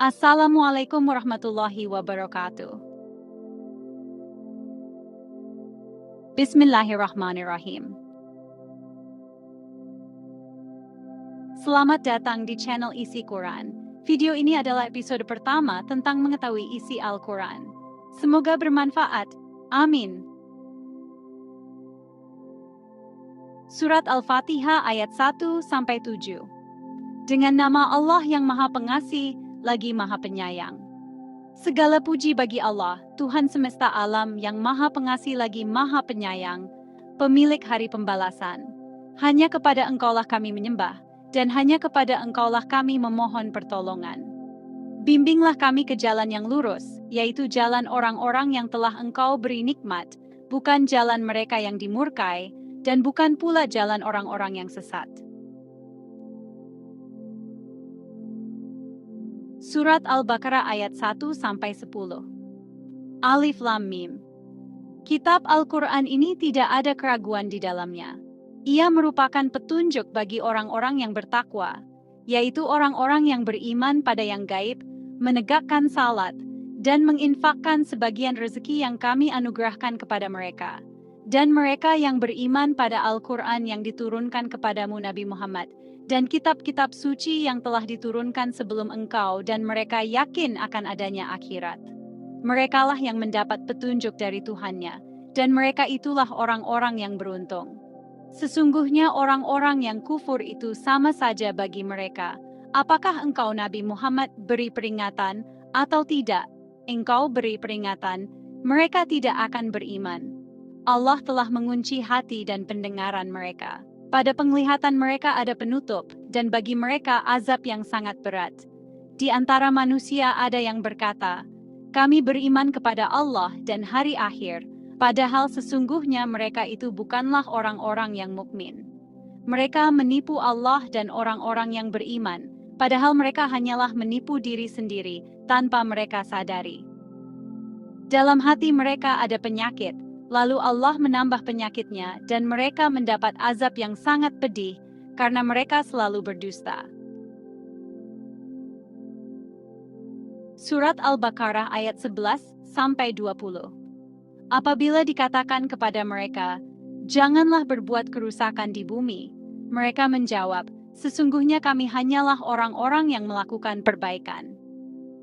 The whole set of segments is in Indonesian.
Assalamualaikum warahmatullahi wabarakatuh. Bismillahirrahmanirrahim. Selamat datang di channel Isi Quran. Video ini adalah episode pertama tentang mengetahui isi Al-Quran. Semoga bermanfaat. Amin. Surat Al-Fatihah ayat 1-7. Dengan nama Allah yang Maha Pengasih, lagi Maha Penyayang. Segala puji bagi Allah, Tuhan semesta alam yang Maha Pengasih lagi Maha Penyayang, pemilik hari pembalasan. Hanya kepada Engkaulah kami menyembah, dan hanya kepada Engkaulah kami memohon pertolongan. Bimbinglah kami ke jalan yang lurus, yaitu jalan orang-orang yang telah Engkau beri nikmat, bukan jalan mereka yang dimurkai, dan bukan pula jalan orang-orang yang sesat. Surat Al-Baqarah ayat 1-10. Alif Lam Mim. Kitab Al-Quran ini tidak ada keraguan di dalamnya. Ia merupakan petunjuk bagi orang-orang yang bertakwa, yaitu orang-orang yang beriman pada yang gaib, menegakkan salat, dan menginfakkan sebagian rezeki yang kami anugerahkan kepada mereka. Dan mereka yang beriman pada Al-Quran yang diturunkan kepadamu Nabi Muhammad, dan kitab-kitab suci yang telah diturunkan sebelum engkau dan mereka yakin akan adanya akhirat. Merekalah yang mendapat petunjuk dari Tuhannya, dan mereka itulah orang-orang yang beruntung. Sesungguhnya orang-orang yang kufur itu sama saja bagi mereka. Apakah engkau Nabi Muhammad beri peringatan atau tidak? Engkau beri peringatan, mereka tidak akan beriman. Allah telah mengunci hati dan pendengaran mereka. Pada penglihatan mereka ada penutup, dan bagi mereka azab yang sangat berat. Di antara manusia ada yang berkata, kami beriman kepada Allah dan hari akhir, padahal sesungguhnya mereka itu bukanlah orang-orang yang mukmin. Mereka menipu Allah dan orang-orang yang beriman, padahal mereka hanyalah menipu diri sendiri tanpa mereka sadari. Dalam hati mereka ada penyakit, lalu Allah menambah penyakitnya dan mereka mendapat azab yang sangat pedih karena mereka selalu berdusta. Surat Al-Baqarah ayat 11-20. Apabila dikatakan kepada mereka, janganlah berbuat kerusakan di bumi, mereka menjawab, sesungguhnya kami hanyalah orang-orang yang melakukan perbaikan.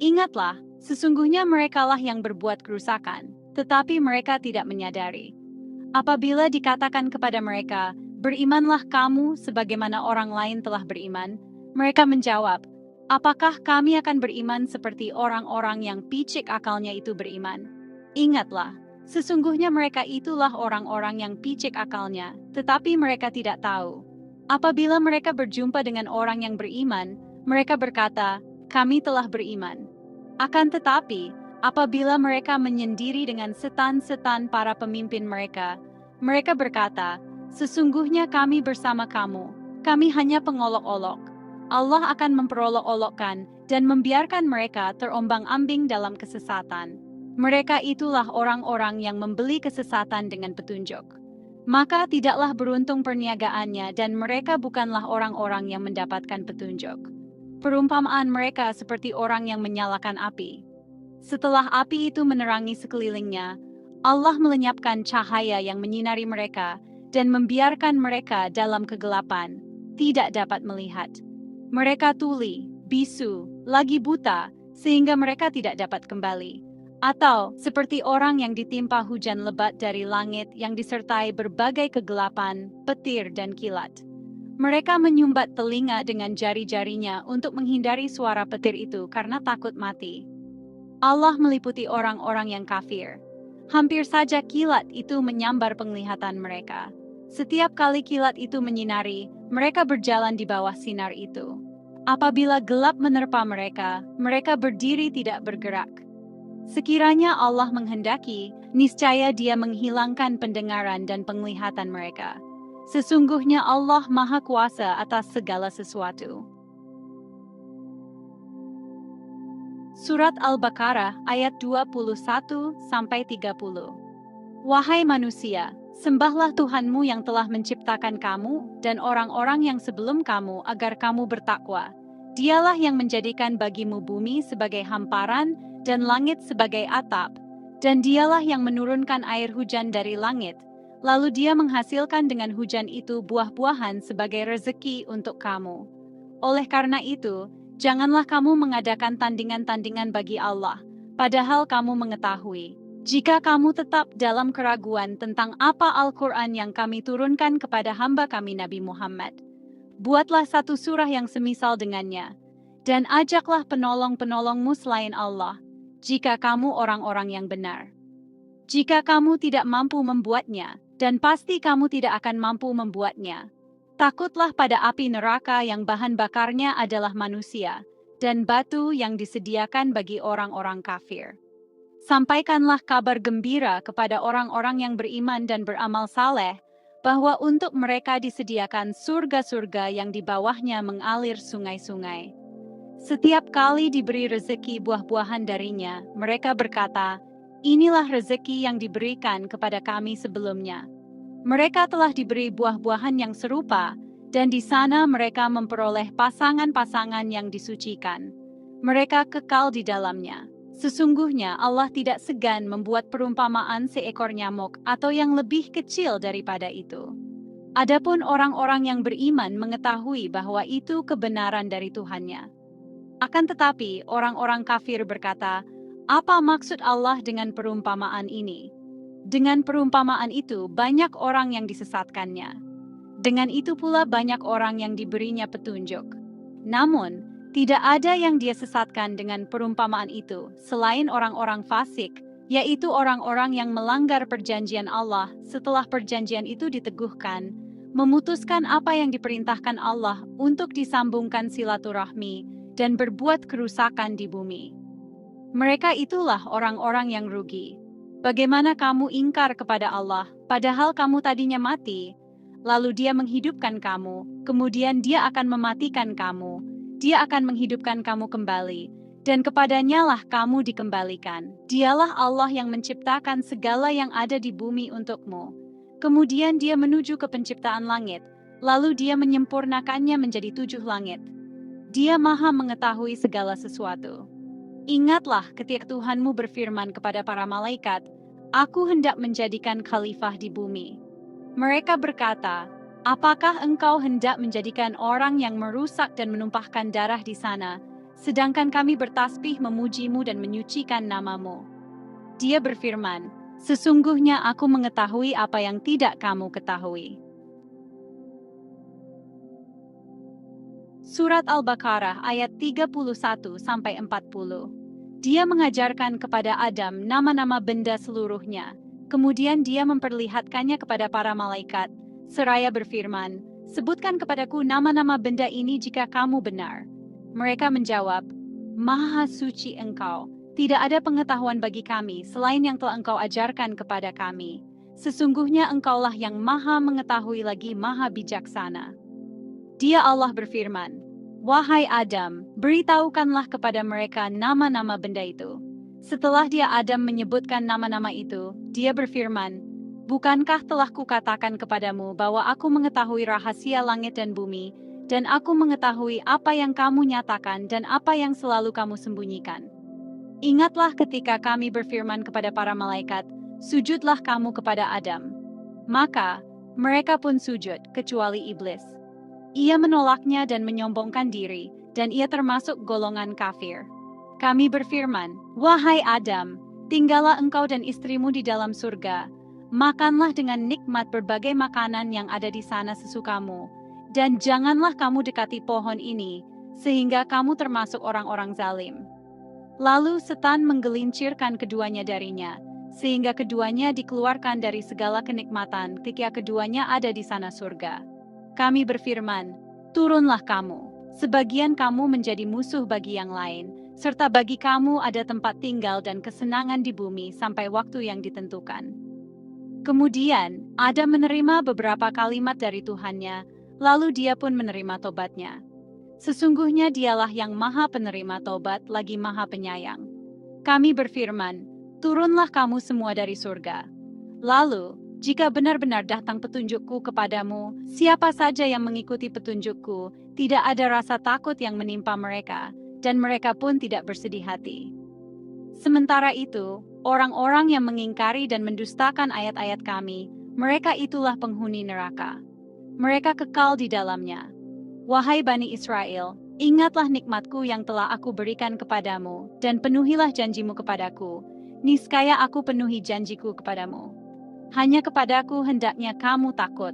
Ingatlah, sesungguhnya merekalah yang berbuat kerusakan, tetapi mereka tidak menyadari. Apabila dikatakan kepada mereka, berimanlah kamu sebagaimana orang lain telah beriman, mereka menjawab, apakah kami akan beriman seperti orang-orang yang picik akalnya itu beriman? Ingatlah, sesungguhnya mereka itulah orang-orang yang picik akalnya, tetapi mereka tidak tahu. Apabila mereka berjumpa dengan orang yang beriman, mereka berkata, kami telah beriman. Akan tetapi, apabila mereka menyendiri dengan setan-setan para pemimpin mereka, mereka berkata, sesungguhnya kami bersama kamu, kami hanya pengolok-olok. Allah akan memperolok-olokkan dan membiarkan mereka terombang-ambing dalam kesesatan. Mereka itulah orang-orang yang membeli kesesatan dengan petunjuk. Maka tidaklah beruntung perniagaannya dan mereka bukanlah orang-orang yang mendapatkan petunjuk. Perumpamaan mereka seperti orang yang menyalakan api. Setelah api itu menerangi sekelilingnya, Allah melenyapkan cahaya yang menyinari mereka dan membiarkan mereka dalam kegelapan, tidak dapat melihat. Mereka tuli, bisu, lagi buta, sehingga mereka tidak dapat kembali. Atau seperti orang yang ditimpa hujan lebat dari langit yang disertai berbagai kegelapan, petir dan kilat. Mereka menyumbat telinga dengan jari-jarinya untuk menghindari suara petir itu karena takut mati. Allah meliputi orang-orang yang kafir. Hampir saja kilat itu menyambar penglihatan mereka. Setiap kali kilat itu menyinari, mereka berjalan di bawah sinar itu. Apabila gelap menerpa mereka, mereka berdiri tidak bergerak. Sekiranya Allah menghendaki, niscaya Dia menghilangkan pendengaran dan penglihatan mereka. Sesungguhnya Allah Maha Kuasa atas segala sesuatu. Surat Al-Baqarah ayat 21-30. Wahai manusia, sembahlah Tuhanmu yang telah menciptakan kamu dan orang-orang yang sebelum kamu agar kamu bertakwa. Dialah yang menjadikan bagimu bumi sebagai hamparan dan langit sebagai atap, dan dialah yang menurunkan air hujan dari langit, lalu dia menghasilkan dengan hujan itu buah-buahan sebagai rezeki untuk kamu. Oleh karena itu, janganlah kamu mengadakan tandingan-tandingan bagi Allah, padahal kamu mengetahui. Jika kamu tetap dalam keraguan tentang apa Al-Quran yang kami turunkan kepada hamba kami Nabi Muhammad, buatlah satu surah yang semisal dengannya, dan ajaklah penolong-penolongmu selain Allah, jika kamu orang-orang yang benar. Jika kamu tidak mampu membuatnya, dan pasti kamu tidak akan mampu membuatnya, takutlah pada api neraka yang bahan bakarnya adalah manusia, dan batu yang disediakan bagi orang-orang kafir. Sampaikanlah kabar gembira kepada orang-orang yang beriman dan beramal saleh, bahwa untuk mereka disediakan surga-surga yang di bawahnya mengalir sungai-sungai. Setiap kali diberi rezeki buah-buahan darinya, mereka berkata, "Inilah rezeki yang diberikan kepada kami sebelumnya." Mereka telah diberi buah-buahan yang serupa, dan di sana mereka memperoleh pasangan-pasangan yang disucikan. Mereka kekal di dalamnya. Sesungguhnya Allah tidak segan membuat perumpamaan seekor nyamuk atau yang lebih kecil daripada itu. Adapun orang-orang yang beriman mengetahui bahwa itu kebenaran dari Tuhannya. Akan tetapi orang-orang kafir berkata, "Apa maksud Allah dengan perumpamaan ini?" Dengan perumpamaan itu banyak orang yang disesatkannya. Dengan itu pula banyak orang yang diberinya petunjuk. Namun, tidak ada yang dia sesatkan dengan perumpamaan itu selain orang-orang fasik, yaitu orang-orang yang melanggar perjanjian Allah setelah perjanjian itu diteguhkan, memutuskan apa yang diperintahkan Allah untuk disambungkan silaturahmi, dan berbuat kerusakan di bumi. Mereka itulah orang-orang yang rugi. Bagaimana kamu ingkar kepada Allah, padahal kamu tadinya mati, lalu Dia menghidupkan kamu, kemudian Dia akan mematikan kamu, Dia akan menghidupkan kamu kembali, dan kepadanya lah kamu dikembalikan. Dialah Allah yang menciptakan segala yang ada di bumi untukmu. Kemudian Dia menuju ke penciptaan langit, lalu Dia menyempurnakannya menjadi 7 langit. Dia Maha mengetahui segala sesuatu. Ingatlah ketika Tuhanmu berfirman kepada para malaikat, "Aku hendak menjadikan khalifah di bumi." Mereka berkata, "Apakah engkau hendak menjadikan orang yang merusak dan menumpahkan darah di sana, sedangkan kami bertasbih memujimu dan menyucikan namamu?" Dia berfirman, "Sesungguhnya aku mengetahui apa yang tidak kamu ketahui." Surat Al-Baqarah ayat 31-40. Dia mengajarkan kepada Adam nama-nama benda seluruhnya. Kemudian dia memperlihatkannya kepada para malaikat, seraya berfirman, "Sebutkan kepadaku nama-nama benda ini jika kamu benar." Mereka menjawab, "Maha suci engkau, tidak ada pengetahuan bagi kami selain yang telah engkau ajarkan kepada kami. Sesungguhnya engkaulah yang maha mengetahui lagi maha bijaksana." Dia Allah berfirman, "Wahai Adam, beritahukanlah kepada mereka nama-nama benda itu." Setelah dia Adam menyebutkan nama-nama itu, dia berfirman, "Bukankah telah kukatakan kepadamu bahwa aku mengetahui rahasia langit dan bumi, dan aku mengetahui apa yang kamu nyatakan dan apa yang selalu kamu sembunyikan?" Ingatlah ketika kami berfirman kepada para malaikat, "Sujudlah kamu kepada Adam." Maka, mereka pun sujud, kecuali iblis. Ia menolaknya dan menyombongkan diri, dan ia termasuk golongan kafir. Kami berfirman, "Wahai Adam, tinggallah engkau dan istrimu di dalam surga. Makanlah dengan nikmat berbagai makanan yang ada di sana sesukamu, dan janganlah kamu dekati pohon ini, sehingga kamu termasuk orang-orang zalim." Lalu setan menggelincirkan keduanya darinya, sehingga keduanya dikeluarkan dari segala kenikmatan ketika keduanya ada di sana surga. Kami berfirman, "Turunlah kamu, sebagian kamu menjadi musuh bagi yang lain, serta bagi kamu ada tempat tinggal dan kesenangan di bumi sampai waktu yang ditentukan." Kemudian, Adam menerima beberapa kalimat dari Tuhannya, lalu dia pun menerima tobatnya. Sesungguhnya dialah yang maha penerima tobat lagi maha penyayang. Kami berfirman, "Turunlah kamu semua dari surga." Lalu, Jika benar-benar datang petunjukku kepadamu, siapa saja yang mengikuti petunjukku, tidak ada rasa takut yang menimpa mereka, dan mereka pun tidak bersedih hati. Sementara itu, orang-orang yang mengingkari dan mendustakan ayat-ayat kami, mereka itulah penghuni neraka. Mereka kekal di dalamnya. Wahai Bani Israel, ingatlah nikmatku yang telah aku berikan kepadamu, dan penuhilah janjimu kepadaku. Niscaya aku penuhi janjiku kepadamu. Hanya kepadaku hendaknya kamu takut.